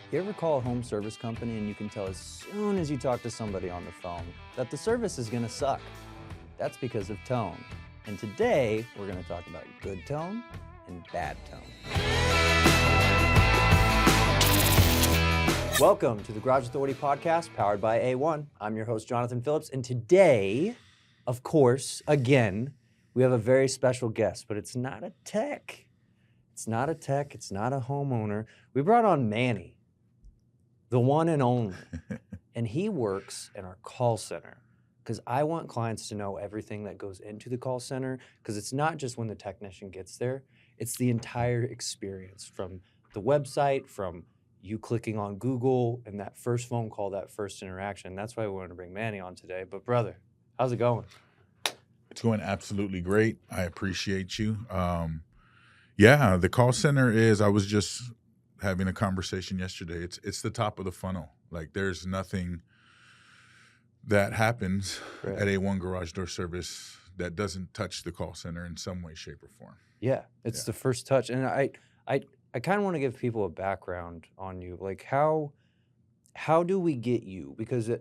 You ever call a home service company and you can tell as soon as you talk to somebody on the phone that the service is gonna suck? That's because of tone. And today, we're gonna talk about good tone and bad tone. Welcome to the Garage Authority Podcast, powered by A1. I'm your host, Jonithan Phillips, and today, of course, again, we have a very special guest, but it's not a tech. It's not a tech, it's not a homeowner. We brought on Manny, the one and only, and he works in our call center because I want clients to know everything that goes into the call center, because it's not just when the technician gets there, it's the entire experience, from the website, from you clicking on Google, and that first phone call, that first interaction. That's why we wanted to bring Manny on today. But brother, how's it going? It's going absolutely great. I appreciate you. Yeah, the call center is, I was just having a conversation yesterday. It's the top of the funnel. Like, there's nothing that happens at A1 Garage Door Service that doesn't touch the call center in some way, shape, or form. Yeah, it's the first touch. And I kind of want to give people a background on you. Like, how do we get you? Because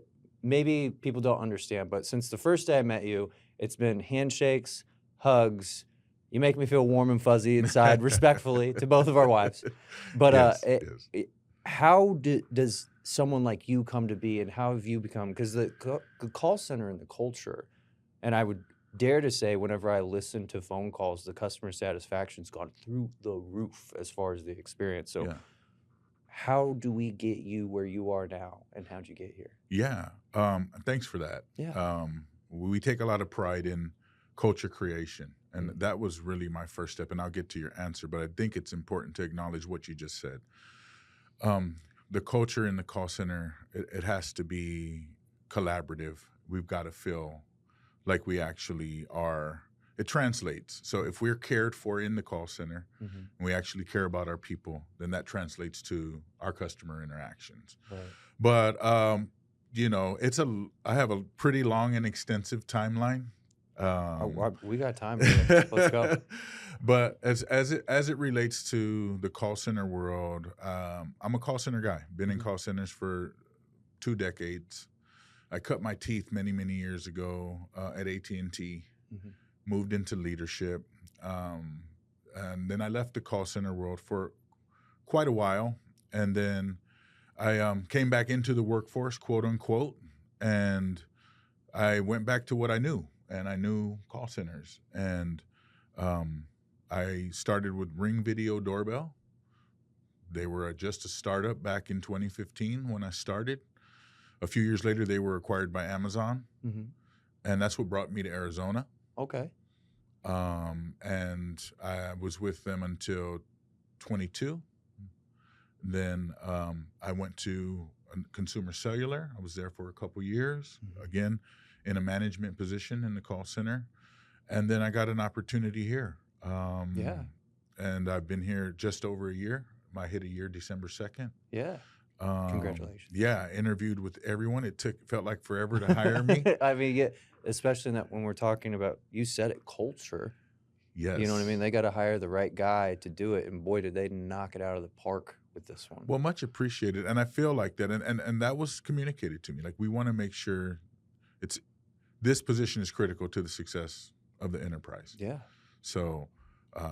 maybe people don't understand, but since the first day I met you, it's been handshakes, hugs. You make me feel warm and fuzzy inside, respectfully, to both of our wives. But Yes. how does someone like you come to be, and how have you become? Because the call center and the culture, and I would dare to say, whenever I listen to phone calls, the customer satisfaction's gone through the roof as far as the experience. So how do we get you where you are now, and how'd you get here? Yeah. Thanks for that. Yeah. We take a lot of pride in culture creation, and that was really my first step, and I'll get to your answer, but I think it's important to acknowledge what you just said. The culture in the call center, it has to be collaborative. We've got to feel like we actually are. It translates. So if we're cared for in the call center, and we actually care about our people, then that translates to our customer interactions. Right. But I have a pretty long and extensive timeline. We got time here. Let's go. But as it relates to the call center world, I'm a call center guy. Been in call centers for 2 decades. I cut my teeth many years ago at AT&T. Moved into leadership, and then I left the call center world for quite a while, and then I came back into the workforce, quote unquote, and I went back to what I knew, and I knew call centers, and I started with Ring Video Doorbell. They were just a startup back in 2015 when I started. A few years later, they were acquired by Amazon, and that's what brought me to Arizona. Okay. And I was with them until 22. Then I went to Consumer Cellular. I was there for a couple years, again, in a management position in the call center. And then I got an opportunity here. And I've been here just over a year. I hit a year December 2nd. Yeah. Congratulations. Yeah, interviewed with everyone. Felt like forever to hire me. I mean, yeah, especially that when we're talking about, you said it, culture. Yes. You know what I mean? They got to hire the right guy to do it, and boy, did they knock it out of the park with this one. Well, much appreciated, and I feel like that, and that was communicated to me. Like, we want to make sure this position is critical to the success of the enterprise. Yeah. So,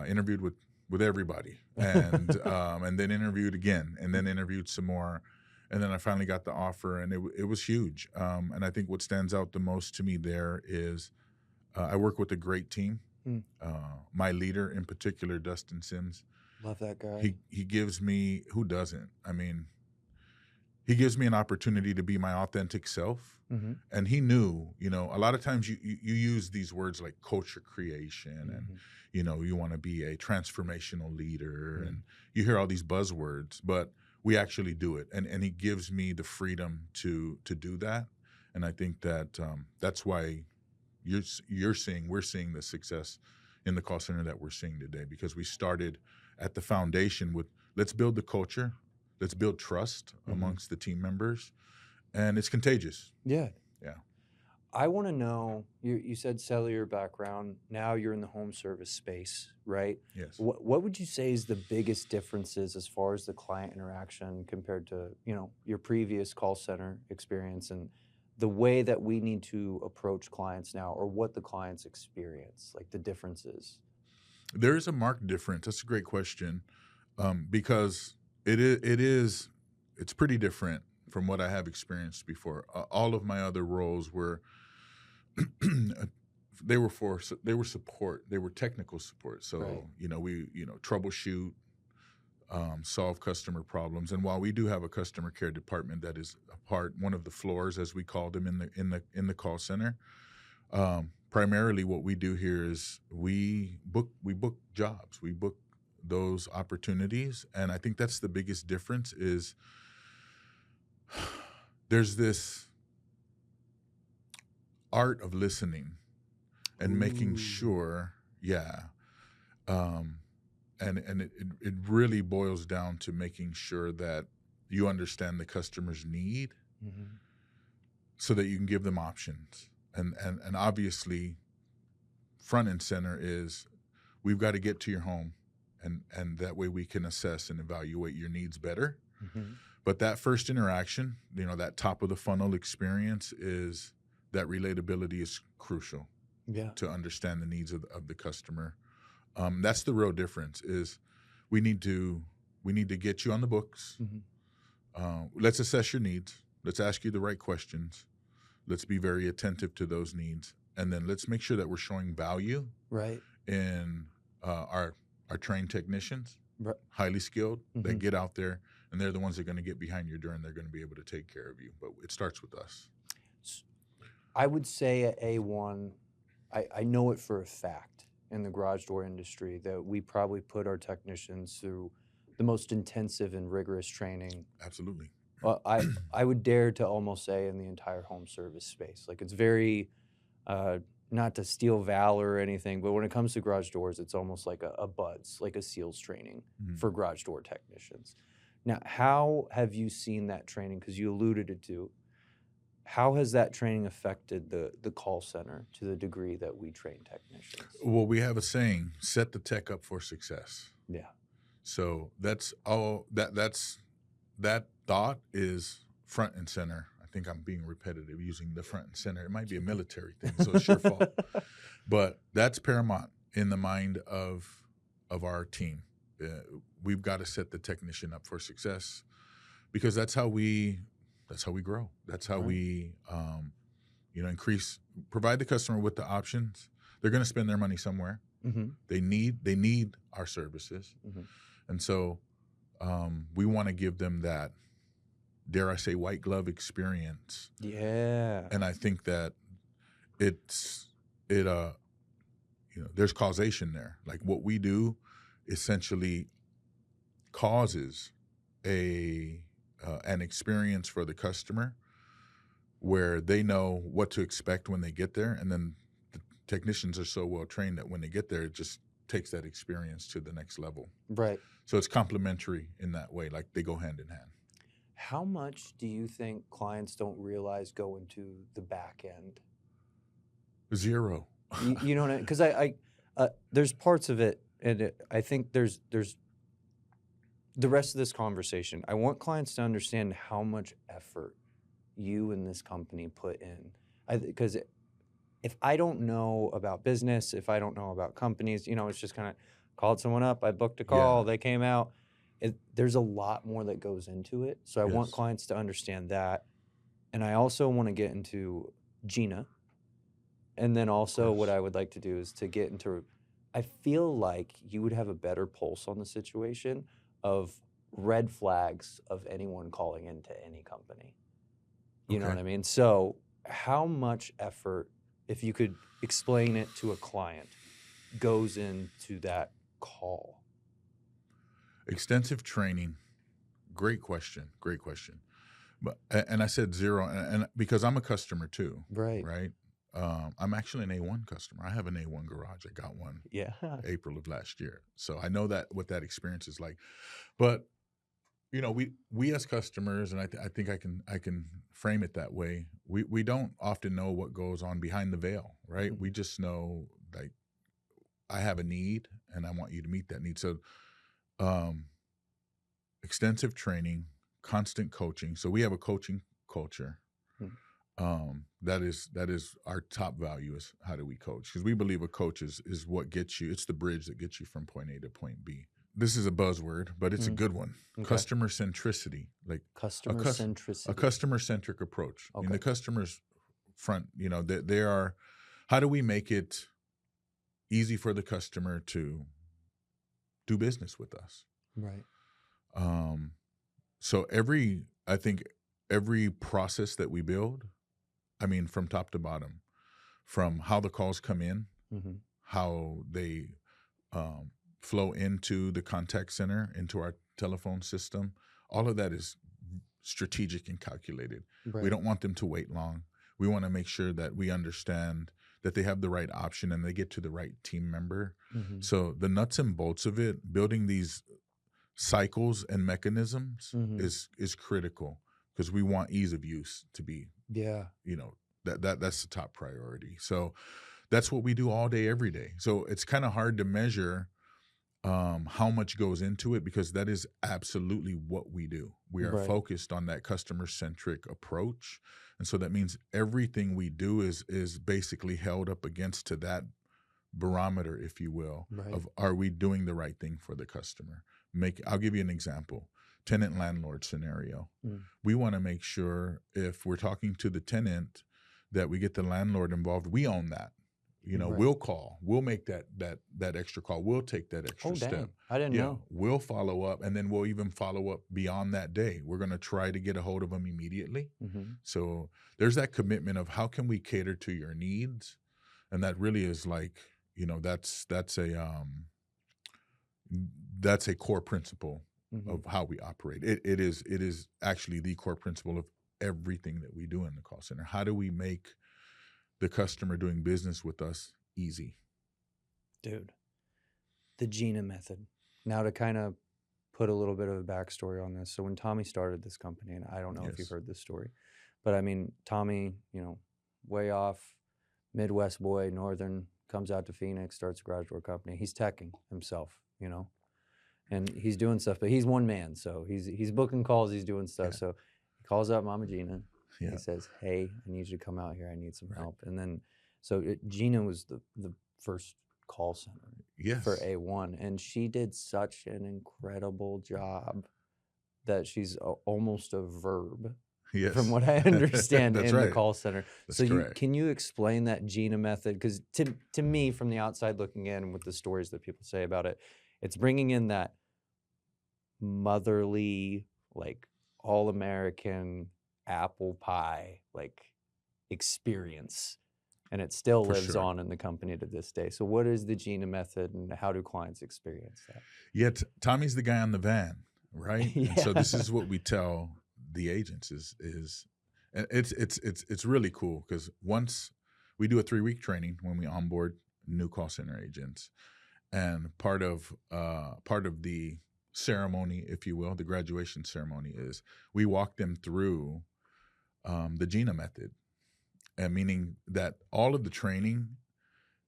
interviewed with everybody, and and then interviewed again, and then interviewed some more, and then I finally got the offer, and it was huge. And I think what stands out the most to me there is I work with a great team. My leader in particular, Dustin Sims. Love that guy. He gives me, who doesn't? I mean, he gives me an opportunity to be my authentic self. And he knew, a lot of times you use these words like culture creation and, you want to be a transformational leader and you hear all these buzzwords, but we actually do it. And he gives me the freedom to do that. And I think that that's why we're seeing the success in the call center that we're seeing today, because we started at the foundation with, let's build the culture, let's build trust amongst the team members, and it's contagious. Yeah. Yeah. I want to know, you said cellular background. Now you're in the home service space, right? Yes. What would you say is the biggest differences as far as the client interaction compared to, your previous call center experience and the way that we need to approach clients now, or what the clients experience, like the differences? There is a marked difference. That's a great question, because it's pretty different from what I have experienced before. All of my other roles were they were support. They were technical support. So Right. we troubleshoot, solve customer problems. And while we do have a customer care department that is one of the floors, as we call them in the call center, primarily what we do here is we book jobs, we book those opportunities, and I think that's the biggest difference. Is there's this art of listening and making Ooh. sure, um, and it really boils down to making sure that you understand the customer's need, Mhm. so that you can give them options. And obviously, front and center is we've got to get to your home, and that way we can assess and evaluate your needs better. Mhm. But that first interaction, that top of the funnel experience, is that relatability is crucial Yeah. to understand the needs of the customer. That's the real difference. Is we need to get you on the books. Mhm. Let's assess your needs. Let's ask you the right questions. Let's be very attentive to those needs, and then let's make sure that we're showing value Right. in our trained technicians, Right. highly skilled, that Mhm. get out there, and they're the ones that are going to get behind your door, and they're going to be able to take care of you. But it starts with us. I would say at A1, I know it for a fact in the garage door industry that we probably put our technicians through the most intensive and rigorous training. Absolutely. I would dare to almost say in the entire home service space. Like it's very, uh, not to steal valor or anything, but when it comes to garage doors, it's almost like a BUDS, like a SEALs training Mhm. for garage door technicians. Now, how have you seen that training? Because you alluded it to. How has that training affected the call center to the degree that we train technicians? Well, we have a saying: set the tech up for success. Yeah. So that's all. That thought is front and center. I think I'm being repetitive using the front and center. It might be a military thing, so it's your fault. But that's paramount in the mind of our team. We've got to set the technician up for success, because that's how we grow. That's how Right. we provide the customer with the options. They're going to spend their money somewhere. Mm-hmm. They need our services, Mm-hmm. and so we want to give them that, dare I say, white glove experience. Yeah. And I think that there's causation there. Like what we do essentially causes an experience for the customer where they know what to expect when they get there, and then the technicians are so well trained that when they get there, it just takes that experience to the next level. Right. So it's complementary in that way, like they go hand in hand. How much do you think clients don't realize go into the back end? Zero. You know what I mean? Because there's parts of it, and I think there's the rest of this conversation. I want clients to understand how much effort you and this company put in. Because if I don't know about business, if I don't know about companies, it's just kind of called someone up, I booked a call, Yeah. they came out. There's a lot more that goes into it. So I want Yes. clients to understand that. And I also want to get into Gina. And then also what I would like to do is to get into, I feel like you would have a better pulse on the situation of red flags of anyone calling into any company. You know what I mean? So how much effort, if you could explain it to a client, goes into that call? Extensive training. Great question. But and I said zero, and because I'm a customer too, Right. right? I'm actually an A1 customer. I have an A1 garage. I got one Yeah. April of last year, so I know what that experience is like. But we as customers, and I think I can frame it that way. We don't often know what goes on behind the veil, right? Mhm. We just know, like, I have a need and I want you to meet that need. So um, extensive training, constant coaching. So we have a coaching culture. Mm. That is our top value, is how do we coach? Because we believe a coach is what gets you. It's the bridge that gets you from point A to point B. This is a buzzword, but it's a Mm. good one. Okay. Customer centricity, like Customer a centricity. customer centric approach. I mean, Okay. the customer's front. They are. How do we make it easy for the customer to do business with us? Right. Um, so I think every process that we build, I mean, from top to bottom, from how the calls come in, Mm-hmm. how they flow into the contact center, into our telephone system, all of that is strategic and calculated. Right. We don't want them to wait long. We want to make sure that we understand that they have the right option and they get to the right team member. Mm-hmm. So the nuts and bolts of it, building these cycles and mechanisms, Mm-hmm. is critical, because we want ease of use to be, Yeah. that's the top priority. So that's what we do all day, every day. So it's kind of hard to measure how much goes into it, because that is absolutely what we do. We are Right. focused on that customer centric approach. And so that means everything we do is basically held up against to that barometer, if you will, Right. of, are we doing the right thing for the customer? I'll give you an example. Tenant landlord scenario. Mm. We want to make sure, if we're talking to the tenant, that we get the landlord involved. We own that. Right. We'll call. We'll make that extra call. We'll take that extra Oh, step. dang. I didn't know. We'll follow up, and then we'll even follow up beyond that day. We're going to try to get a hold of them immediately. Mm-hmm. So there's that commitment of, how can we cater to your needs? And that really is like, that's a core principle Mm-hmm. of how we operate. It is actually the core principle of everything that we do in the call center. How do we make the customer doing business with us easy? Dude, the Gina Method. Now, to kind of put a little bit of a backstory on this. So when Tommy started this company, and I don't know if you've Yes. heard this story, but I mean, Tommy, way off, Midwest boy, Northern, comes out to Phoenix, starts a garage door company. He's teching himself, and he's doing stuff, but he's one man. So he's booking calls, he's doing stuff. Yeah. So he calls up Mama Gina. Yeah. He says, "Hey, I need you to come out here. I need some Right. help." And then, Gina was the first call center Yes. for A1, and she did such an incredible job that she's almost a verb, Yes. from what I understand, That's in right. the call center. That's So correct. can you explain that Gina Method? Because to me, from the outside looking in, with the stories that people say about it, it's bringing in that motherly, like, all-American apple pie, like, experience. And it still For lives sure. on in the company to this day. So what is the Gina Method, and how do clients experience that? Yeah, Tommy's the guy on the van, right? And so this Yeah. is what we tell the agents is and it's really cool, because once we do a 3-week training when we onboard new call center agents, and part of the ceremony, if you will, the graduation ceremony, is we walk them through the Gina Method, and meaning that all of the training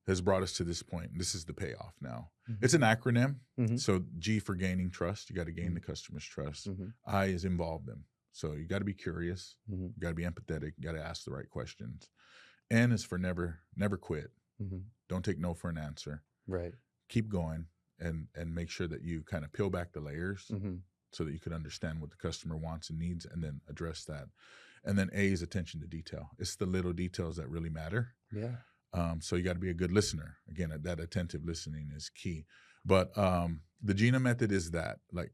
has brought us to this point. This is the payoff now. Mhm. It's an acronym. Mhm. So G for gaining trust. You got to gain the customer's trust. Mhm. I is involve them. So you got to be curious. Mhm. You got to be empathetic. You got to ask the right questions. N is for never quit. Mhm. Don't take no for an answer. Right. Keep going, and make sure that you kind of peel back the layers, Mhm. so that you can understand what the customer wants and needs, and then address that. And then A is attention to detail. It's the little details that really matter. Yeah. So you got to be a good listener. Again, that attentive listening is key. But the Gina Method is that, like,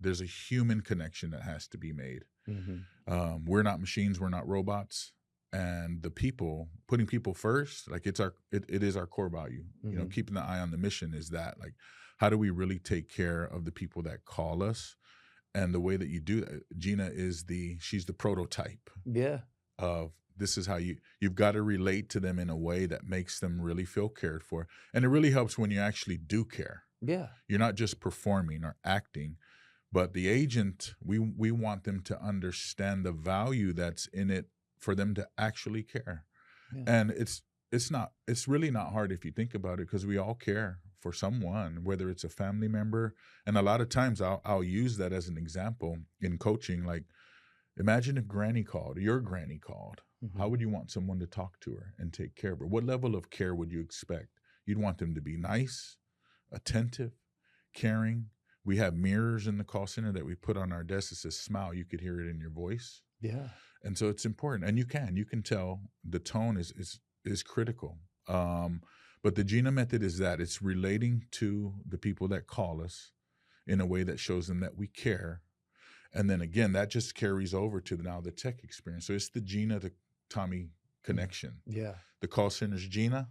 there's a human connection that has to be made. Mhm. We're not machines, we're not robots. And putting people first, like, it is our core value. Mhm. Keeping the eye on the mission is that, like, how do we really take care of the people that call us? And the way that you do that, Gina she's the prototype Yeah. of, this is how you've got to relate to them in a way that makes them really feel cared for. And it really helps when you actually do care. Yeah. You're not just performing or acting, But the agent, we want them to understand the value that's in it for them to actually care. Yeah. And it's really not hard if you think about it, because we all care for someone, whether it's a family member. And a lot of times I'll use that as an example in coaching. Like, imagine if your granny called. Mm-hmm. How would you want someone to talk to her and take care of her? What level of care would you expect? You'd want them to be nice, attentive, caring. We have mirrors in the call center that we put on our desk that says smile. You could hear it in your voice. Yeah. And so it's important. And you can tell the tone is critical. But the Gina Method is that it's relating to the people that call us in a way that shows them that we care. And then again, that just carries over to now the tech experience. So it's the Gina to Tommy connection. Yeah. The call center's Gina,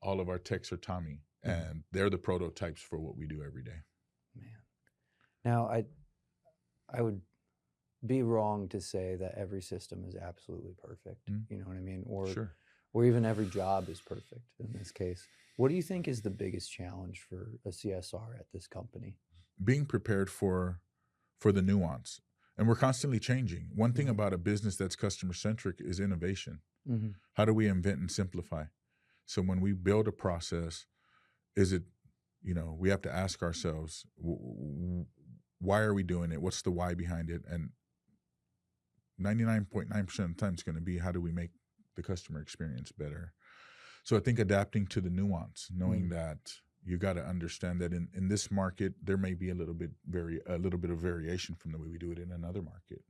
all of our techs are Tommy, and they're the prototypes for what we do every day. Man. Now, I would be wrong to say that every system is absolutely perfect. You know what I mean? Sure. Or even every job is perfect in this case. What do you think is the biggest challenge for a CSR at this company? Being prepared for the nuance. And we're constantly changing. One thing about a business that's customer-centric is innovation. Mm-hmm. How do we invent and simplify? So when we build a process, is it, we have to ask ourselves, why are we doing it? What's the why behind it? And 99.9% of the time it's going to be, how do we make the customer experience better? So I think adapting to the nuance, knowing that you got to understand that in this market, there may be a little bit of variation from the way we do it in another market.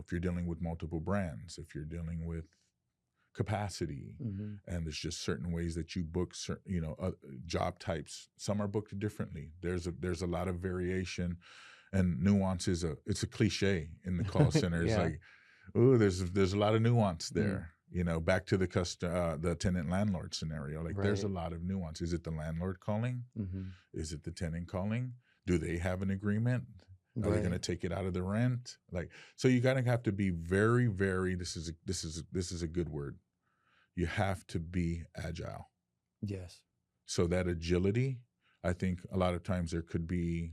If you're dealing with multiple brands, if you're dealing with capacity, and there's just certain ways that you book job types. Some are booked differently. There's a lot of variation, and nuance it's a cliche in the call center. It's like, oh, there's a lot of nuance there. Back to the tenant landlord scenario. Like, there's a lot of nuance. Is it the landlord calling? Is it the tenant calling? Do they have an agreement? Are they going to take it out of the rent? Like, so you gotta have to be very, very. This is a good word. You have to be agile. Yes. So that agility, I think a lot of times there could be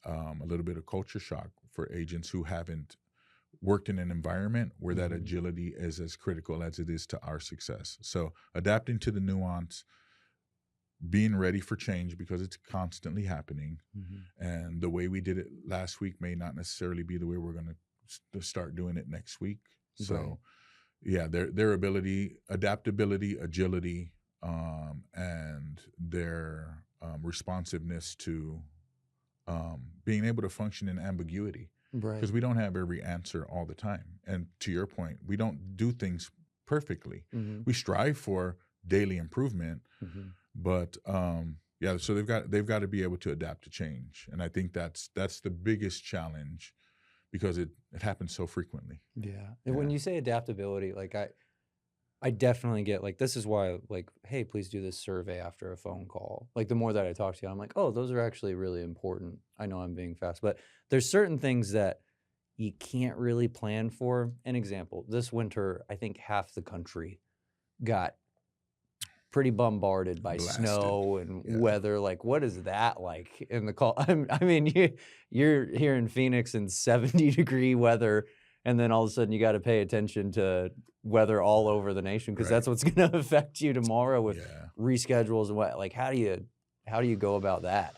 a little bit of culture shock for agents who haven't worked in an environment where that agility is as critical as it is to our success. So adapting to the nuance, being ready for change because it's constantly happening. And the way we did it last week may not necessarily be the way we're going to start doing it next week. So their ability, adaptability, agility, and their responsiveness to being able to function in ambiguity. Because we don't have every answer all the time. And to your point, we don't do things perfectly. We strive for daily improvement, but so they've got to be able to adapt to change. And I think that's the biggest challenge, because it happens so frequently. Yeah. And when you say adaptability, like I definitely get, like, this is why, like, hey, please do this survey after a phone call. Like, the more that I talk to you, I'm like, oh, those are actually really important. I know I'm being fast, but there's certain things that you can't really plan for. An example, this winter, I think half the country got pretty bombarded by snow and weather. Like, what is that like in the call? I mean, you're here in Phoenix in 70-degree weather, and then all of a sudden you got to pay attention to weather all over the nation, because that's what's going to affect you tomorrow with reschedules and what. Like, how do you go about that?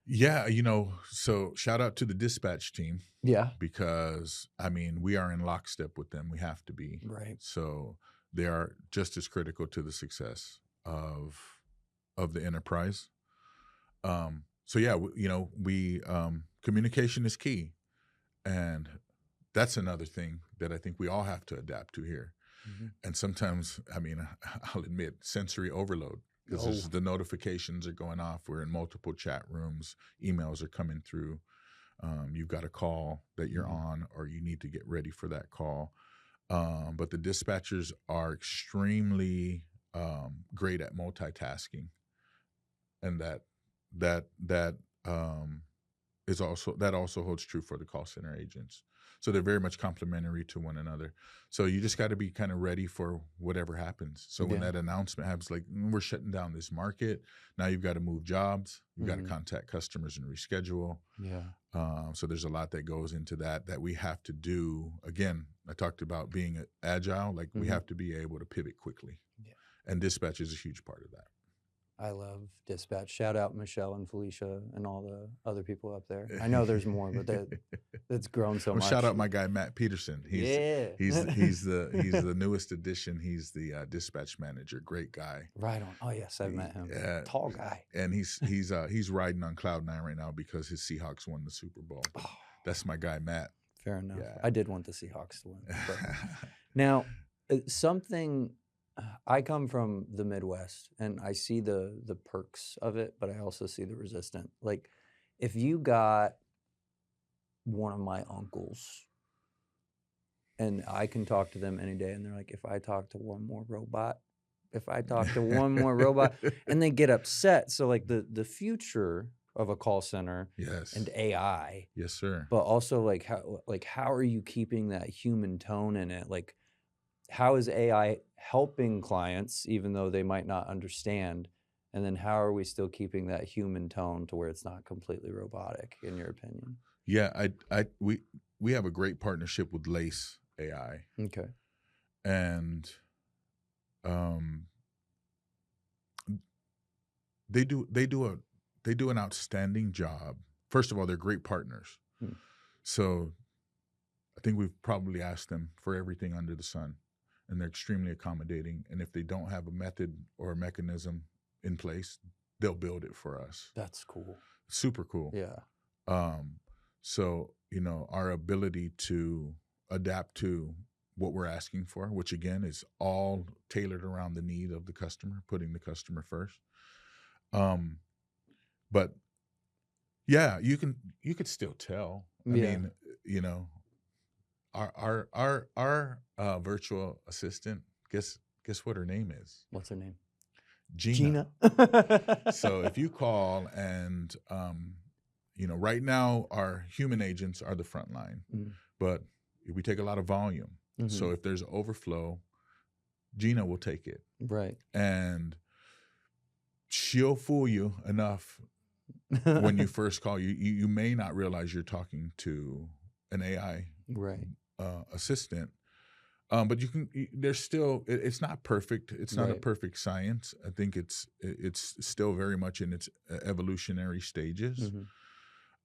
Yeah, so shout out to the dispatch team. Yeah. Because, I mean, we are in lockstep with them. We have to be. Right. So they are just as critical to the success of the enterprise. We communication is key. And that's another thing that I think we all have to adapt to here. And sometimes, I mean, I'll admit, sensory overload. Because the notifications are going off. We're in multiple chat rooms. Emails are coming through. You've got a call that you're on, or you need to get ready for that call. But the dispatchers are extremely great at multitasking, and that also holds true for the call center agents. So they're very much complementary to one another. So you just got to be kind of ready for whatever happens. So when that announcement happens, like, we're shutting down this market, now you've got to move jobs, you've got to contact customers and reschedule. So there's a lot that goes into that we have to do. Again, I talked about being agile. Like, we have to be able to pivot quickly. And dispatch is a huge part of that. I love dispatch. Shout out Michelle and Felicia and all the other people up there. I know there's more, but it's grown so much. Shout out my guy Matt Peterson. He's the newest addition. He's the dispatch manager. Great guy. Right on. Oh yes, I've met him. Tall guy. And he's riding on cloud 9 right now because his Seahawks won the Super Bowl. That's my guy Matt. Fair enough. Yeah. I did want the Seahawks to win. But now, something. I come from the Midwest, and I see the perks of it, but I also see the resistance. Like, if you got one of my uncles, and I can talk to them any day, and they're like, if I talk to one more robot, and they get upset. So, like, the future of a call center and AI. Yes, sir. But also, how are you keeping that human tone in it? Like, how is AI helping clients, even though they might not understand? And then how are we still keeping that human tone to where it's not completely robotic, in your opinion? Yeah, we have a great partnership with Lace AI. Okay. And they do an outstanding job. First of all, they're great partners. So I think we've probably asked them for everything under the sun. And they're extremely accommodating. And if they don't have a method or a mechanism in place, they'll build it for us. That's cool. Super cool. Yeah. So, our ability to adapt to what we're asking for, which again is all tailored around the need of the customer, putting the customer first. But yeah, you could still tell. I mean, Our virtual assistant, guess what her name is? What's her name? Gina. So if you call and, right now our human agents are the front line, but we take a lot of volume. So if there's overflow, Gina will take it. Right. And she'll fool you enough when you first call. You may not realize you're talking to an AI assistant, but there's still, it's not perfect. It's not a perfect science. I think it's still very much in its evolutionary stages.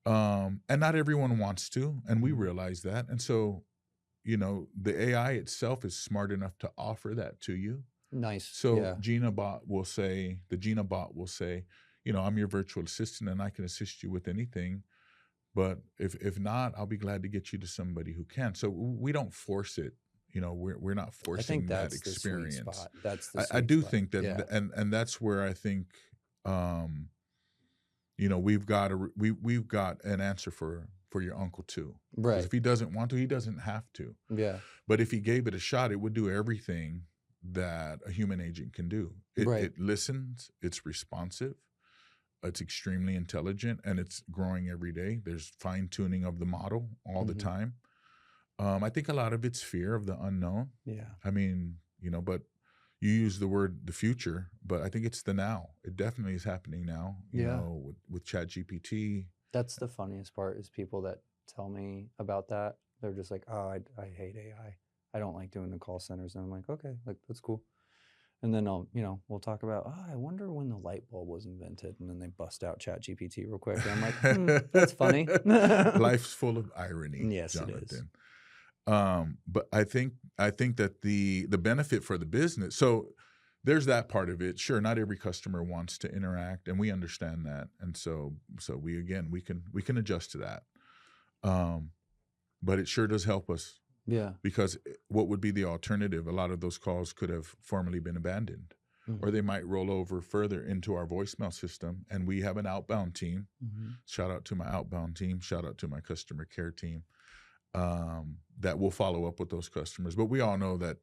And not everyone wants to, and we realize that. And so, the AI itself is smart enough to offer that to you. Nice. So Gina Bot will say, I'm your virtual assistant and I can assist you with anything. But if not, I'll be glad to get you to somebody who can. So we don't force it. We're not forcing that experience. The sweet spot. That's the sweet I do spot. think that, and that's where I think, we've got an answer for your uncle too. Right. 'Cause if he doesn't want to, he doesn't have to. Yeah. But if he gave it a shot, it would do everything that a human agent can do. It listens. It's responsive. It's extremely intelligent, and it's growing every day. There's fine-tuning of the model all the time. I think a lot of it's fear of the unknown. Yeah. I mean, but you use the word the future, but I think it's the now. It definitely is happening now, you know, with ChatGPT. That's the funniest part is people that tell me about that. They're just like, oh, I hate AI. I don't like doing the call centers. And I'm like, okay, like that's cool. And then we'll talk about, I wonder when the light bulb was invented. And then they bust out ChatGPT real quick. And I'm like, that's funny. Life's full of irony. Yes, Jonathan. it is. But I think that the benefit for the business, so there's that part of it. Sure, not every customer wants to interact, and we understand that. And so we can adjust to that. But it sure does help us. Yeah. Because what would be the alternative? A lot of those calls could have formerly been abandoned, or they might roll over further into our voicemail system. And we have an outbound team. Shout out to my outbound team. Shout out to my customer care team that will follow up with those customers. But we all know that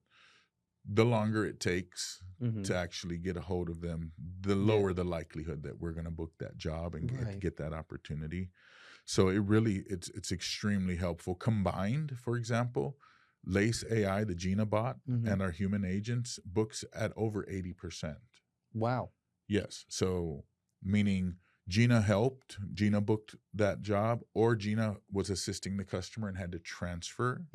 the longer it takes to actually get a hold of them, the lower the likelihood that we're going to book that job and get that opportunity. So it's extremely helpful. Combined, for example, Lace AI, the Gina bot, and our human agents books at over 80%. Wow. Yes. So meaning Gina booked that job, or Gina was assisting the customer and had to transfer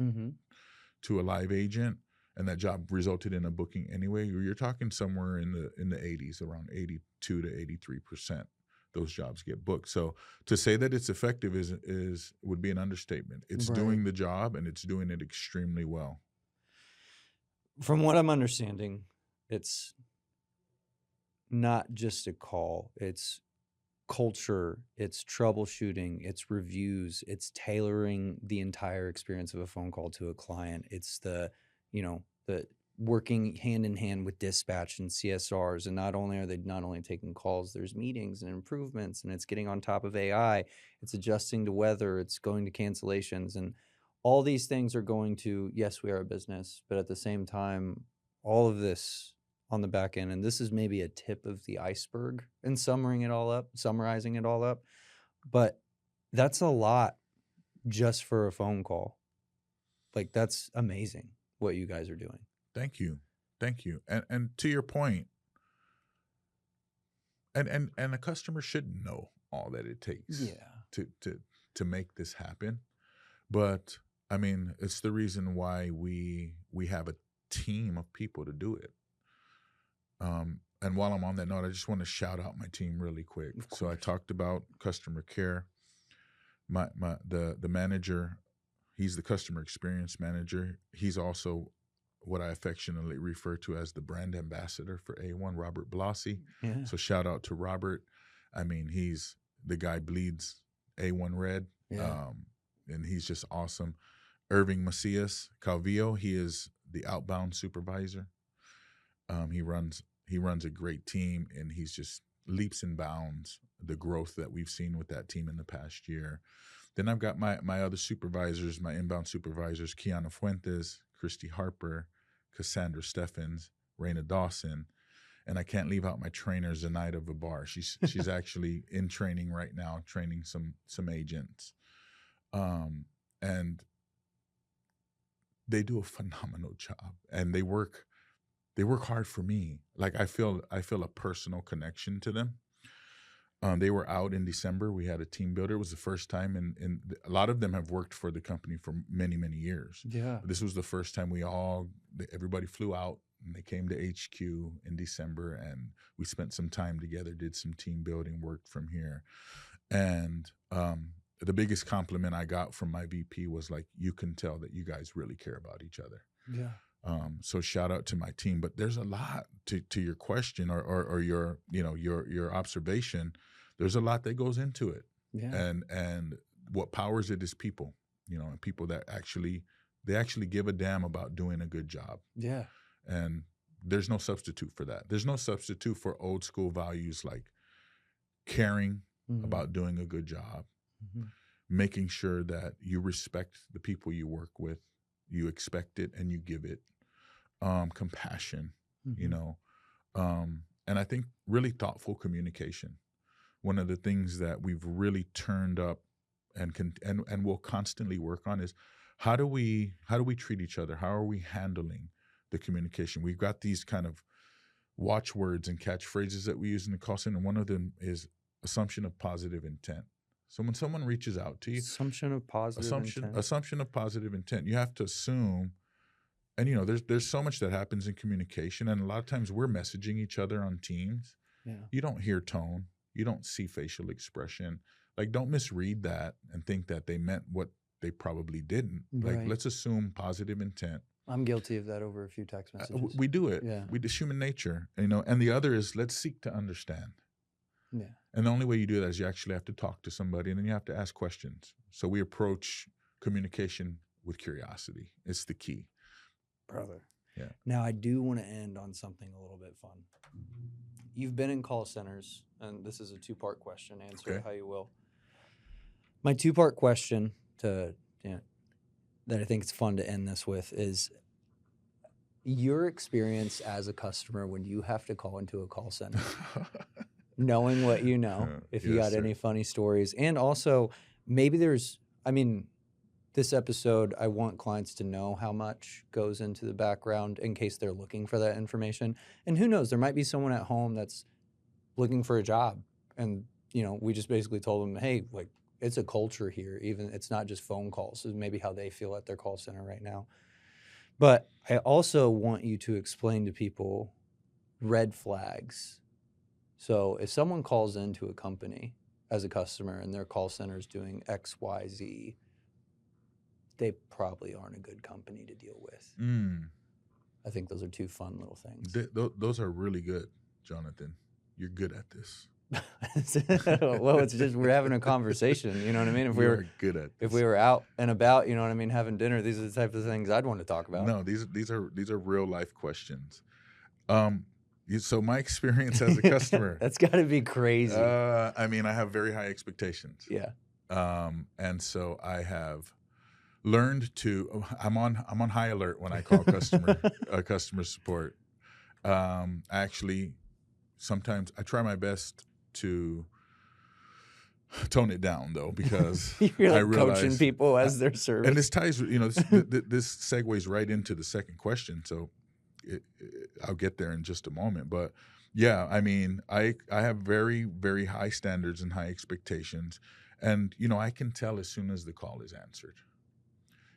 to a live agent, and that job resulted in a booking anyway. You're talking somewhere in the 80s, around 82 to 83%. Those jobs get booked. So to say that it's effective would be an understatement. It's doing the job, and it's doing it extremely well. From what I'm understanding, it's not just a call. It's culture, it's troubleshooting, it's reviews, it's tailoring the entire experience of a phone call to a client. It's the working hand in hand with dispatch and CSRs. And not only are they not only taking calls, there's meetings and improvements, and it's getting on top of AI, it's adjusting to weather, it's going to cancellations, and all these things are going to, yes, we are a business, but at the same time, all of this on the back end, and this is maybe a tip of the iceberg and summarizing it all up, but that's a lot just for a phone call. Like, that's amazing what you guys are doing. Thank you. And to your point, and a customer should know all that it takes to make this happen. But I mean, it's the reason why we have a team of people to do it. And while I'm on that note, I just want to shout out my team really quick. So I talked about customer care. The manager, he's the customer experience manager. He's also what I affectionately refer to as the brand ambassador for A1, Robert Blasi. Yeah. So shout out to Robert. I mean, he's the guy bleeds A1 red. Yeah. And he's just awesome. Irving Macias Calvillo, he is the outbound supervisor. He runs a great team, and he's just leaps and bounds the growth that we've seen with that team in the past year. Then I've got my other supervisors, my inbound supervisors, Kiana Fuentes, Christy Harper, Cassandra Steffens, Raina Dawson, and I can't leave out my trainer, Zenaida Vabar. She's actually in training right now, training some agents. And they do a phenomenal job, and they work hard for me. Like, I feel a personal connection to them. They were out in December. We had a team builder. It was the first time, and a lot of them have worked for the company for many, many years. Yeah. This was the first time everybody flew out, and they came to HQ in December, and we spent some time together, did some team building, worked from here. And the biggest compliment I got from my VP was, like, you can tell that you guys really care about each other. Yeah. So shout out to my team. But there's a lot to your question or your observation. There's a lot that goes into it. Yeah. And what powers it is people, and people that actually give a damn about doing a good job. Yeah. And there's no substitute for that. There's no substitute for old school values like caring about doing a good job, making sure that you respect the people you work with, you expect it and you give it, compassion, and I think really thoughtful communication. One of the things that we've really turned up and will constantly work on is how do we treat each other? How are we handling the communication? We've got these kind of watchwords and catchphrases that we use in the call center. One of them is assumption of positive intent. So when someone reaches out to you, assumption of positive intent. You have to assume, and there's so much that happens in communication, and a lot of times we're messaging each other on Teams. Yeah. You don't hear tone, you don't see facial expression. Like, don't misread that and think that they meant what they probably didn't. Right. Like, let's assume positive intent. I'm guilty of that over a few text messages. We do it. Yeah. It's human nature, and the other is let's seek to understand. Yeah. And the only way you do that is you actually have to talk to somebody, and then you have to ask questions. So we approach communication with curiosity. It's the key. Brother. Yeah. Now, I do want to end on something a little bit fun. You've been in call centers, and this is a two-part question. Answer it how you will. My two-part question that I think it's fun to end this with is your experience as a customer when you have to call into a call center. Knowing what you know, if you got any funny stories. And also, maybe this episode, I want clients to know how much goes into the background in case they're looking for that information. And who knows, there might be someone at home that's looking for a job. And, we just basically told them, hey, like, it's a culture here. Even it's not just phone calls. It's maybe how they feel at their call center right now. But I also want you to explain to people red flags. So if someone calls into a company as a customer and their call center is doing X, Y, Z, they probably aren't a good company to deal with. I think those are two fun little things. Those are really good, Jonathan. You're good at this. Well, it's just we're having a conversation. You know what I mean? If we were good at this. If we were out and about, you know what I mean, having dinner, these are the type of things I'd want to talk about. No, these are real life questions. So my experience as a customer, that's got to be crazy. I mean, I have very high expectations. Yeah. And so I have learned to. I'm on high alert when I call customer support. Actually, sometimes I try my best to tone it down though, because you're like I realize coaching people as their service. And this ties, this segues right into the second question. So I'll get there in just a moment. But yeah, I mean, I have very, very high standards and high expectations. And, I can tell as soon as the call is answered.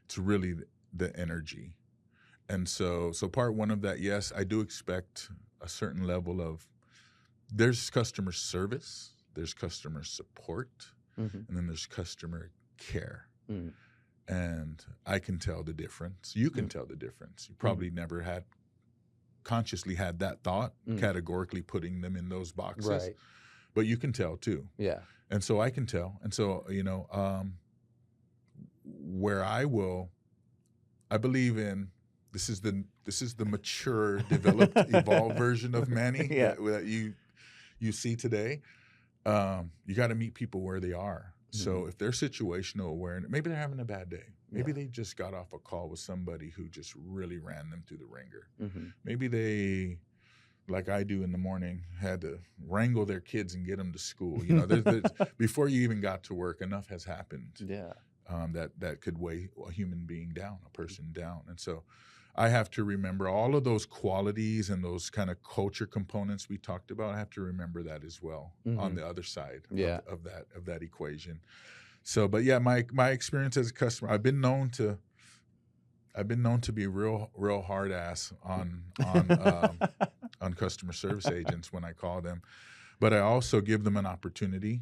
It's really the energy. And so part one of that, yes, I do expect a certain level of, there's customer service, there's customer support, and then there's customer care. And I can tell the difference. You can tell the difference. You probably never consciously had that thought, categorically putting them in those boxes. Right. But you can tell too. Yeah. And so I can tell. And so, where I believe in, this is the mature, developed, evolved version of Manny that you see today. You got to meet people where they are. So if they're situational aware, maybe they're having a bad day. Maybe they just got off a call with somebody who just really ran them through the ringer. Maybe they, like I do in the morning, had to wrangle their kids and get them to school. Before you even got to work, enough has happened. Yeah. That could weigh a human being down, a person down. And so I have to remember all of those qualities and those kind of culture components we talked about. I have to remember that as well on the other side of that equation. So, but yeah, my experience as a customer, I've been known to be real hard ass on customer service agents when I call them, but I also give them an opportunity.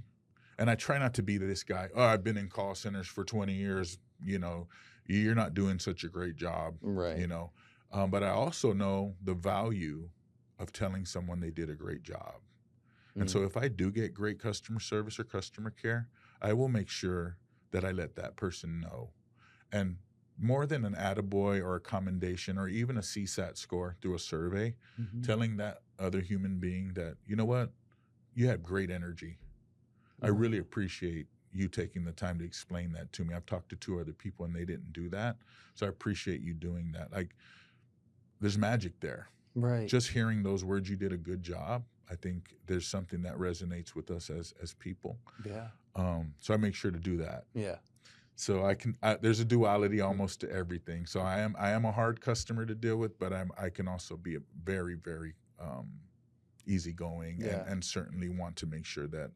And I try not to be this guy, I've been in call centers for 20 years, you're not doing such a great job, right? But I also know the value of telling someone they did a great job. And so if I do get great customer service or customer care, I will make sure that I let that person know. And more than an attaboy or a commendation or even a CSAT score through a survey, telling that other human being that, you know what, you have great energy. I really appreciate you taking the time to explain that to me. I've talked to 2 other people and they didn't do that. So I appreciate you doing that. Like, there's magic there. Right. Just hearing those words, you did a good job. I think there's something that resonates with us as people. Yeah. So I make sure to do that. Yeah. So there's a duality almost to everything. So I am a hard customer to deal with, but I can also be a very, very easygoing and certainly want to make sure that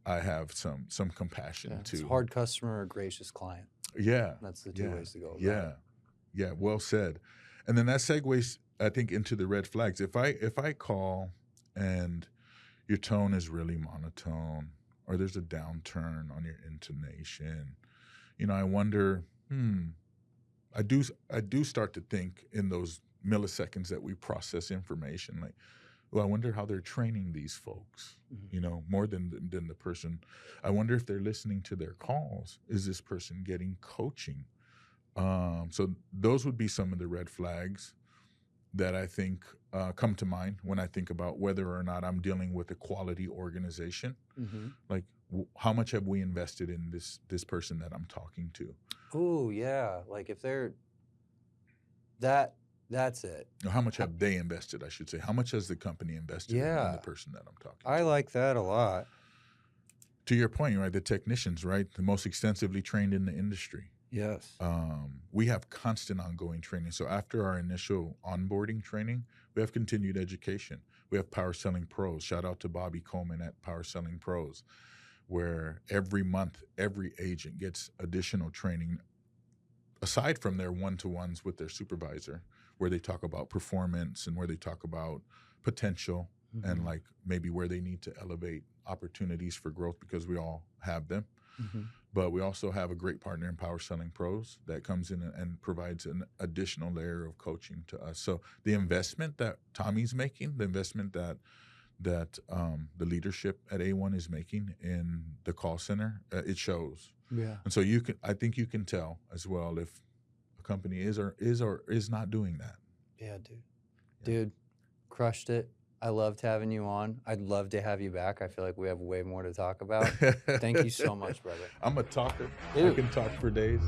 I have some compassion too. It's hard customer or gracious client. Yeah. That's the 2 ways to go. Yeah. Well said. And then that segues, I think, into the red flags. If I call and your tone is really monotone, or there's a downturn on your intonation, I wonder. I do start to think in those milliseconds that we process information, like, well, I wonder how they're training these folks, more than the person. I wonder if they're listening to their calls. Is this person getting coaching? So those would be some of the red flags that I think come to mind when I think about whether or not I'm dealing with a quality organization. Like, how much have we invested in this person that I'm talking to? Oh, yeah. Like, if they're that's it. How much have they invested, I should say? How much has the company invested in the person that I'm talking to? I like that a lot. To your point, right? The technicians, right? The most extensively trained in the industry. Yes. We have constant ongoing training. So after our initial onboarding training, we have continued education. We have Power Selling Pros. Shout out to Bobby Coleman at Power Selling Pros, where every month, every agent gets additional training aside from their one-to-ones with their supervisor, where they talk about performance and where they talk about potential and like maybe where they need to elevate opportunities for growth, because we all have them. But we also have a great partner in Power Selling Pros that comes in and provides an additional layer of coaching to us. So the investment that Tommy's making, the investment that the leadership at A1 is making in the call center, it shows. Yeah. And so I think you can tell as well if a company is or is not doing that. Yeah, dude. Dude, crushed it. I loved having you on. I'd love to have you back. I feel like we have way more to talk about. Thank you so much, brother. I'm a talker. Dude. I can talk for days.